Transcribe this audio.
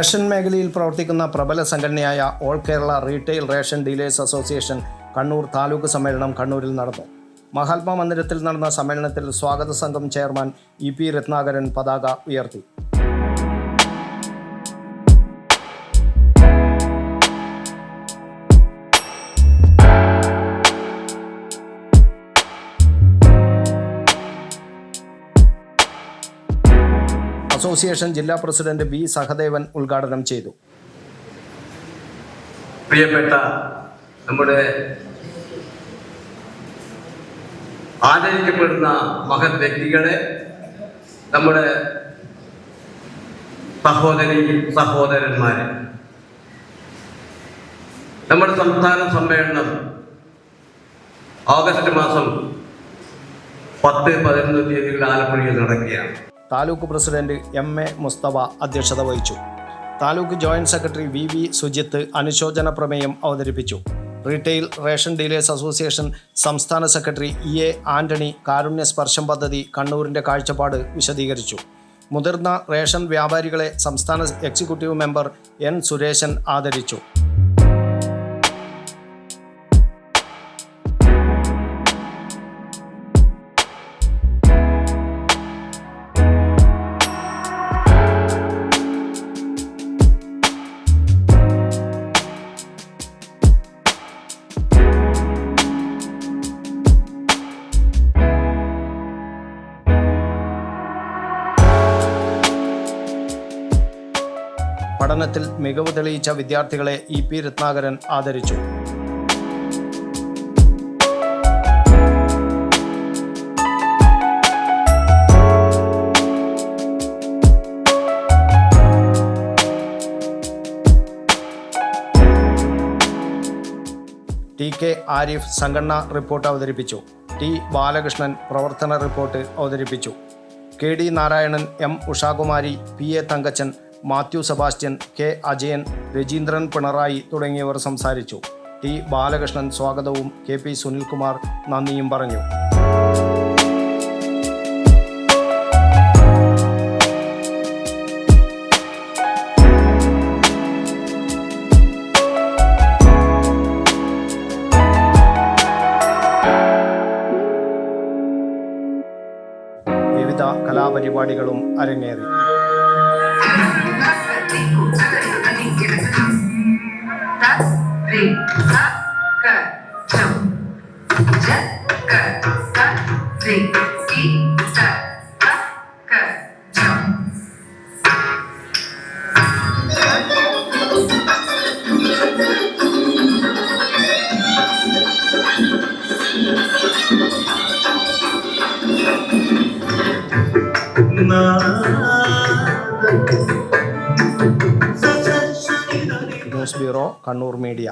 Ration മേഖലയിൽ പ്രവർത്തിക്കുന്ന പ്രബല സംഘടനയായ all Kerala retail ration dealers association Kannur taluk സമ്മേളനം കണ്ണൂരിൽ നടന്നു. മഹാത്മാ മന്ദിരത്തിൽ നടന്ന സമ്മേളനത്തിൽ സ്വാഗത സംഘം ചെയർമാൻ ഇ പി രത്നാകരൻ പതാക ഉയർത്തി. അസോസിയേഷൻ ജില്ലാ പ്രസിഡന്റ് ബി സഹദേവൻ ഉദ്ഘാടനം ചെയ്തു. പ്രിയപ്പെട്ട നമ്മുടെ ആദരിക്കപ്പെടുന്ന മഹത് വ്യക്തികളെ, നമ്മുടെ സഹോദരന്മാരെ, നമ്മുടെ സംസ്ഥാന സമ്മേളനം ഓഗസ്റ്റ് മാസം 10-11 തീയതികളിൽ ആലപ്പുഴയിൽ നടക്കുകയാണ്. Taluk president M A Mustafa അധ്യക്ഷത വഹിച്ചു. Taluk joint secretary V V Sujith അനുശോചന പ്രമേയം അവതരിപ്പിച്ചു. റീറ്റെയിൽ റേഷൻ ഡീലേഴ്സ് അസോസിയേഷൻ സംസ്ഥാന secretary E A Antony Karunya Sparsham പദ്ധതി കണ്ണൂരിൻ്റെ കാഴ്ചപ്പാട് വിശദീകരിച്ചു. മുതിർന്ന റേഷൻ വ്യാപാരികളെ സംസ്ഥാന എക്സിക്യൂട്ടീവ് മെമ്പർ എൻ സുരേശൻ ആദരിച്ചു. പഠനത്തിൽ മികവ് തെളിയിച്ച വിദ്യാർത്ഥികളെ ഇ പി രത്നാകരൻ ആദരിച്ചു. ടി കെ ആരിഫ് സംഘടനാ റിപ്പോർട്ട് അവതരിപ്പിച്ചു. ടി ബാലകൃഷ്ണൻ പ്രവർത്തന റിപ്പോർട്ട് അവതരിപ്പിച്ചു. K D Narayanan, M Ushakumari, P A Thankachan, Mathew Sebastian, K Ajayan, Rajeendran Pinarayi തുടങ്ങിയവർ സംസാരിച്ചു. ടി ബാലകൃഷ്ണൻ സ്വാഗതവും കെ പി സുനിൽകുമാർ നന്ദിയും പറഞ്ഞു. വിവിധ കലാപരിപാടികളും അരങ്ങേറി. News bureau, Kannur media.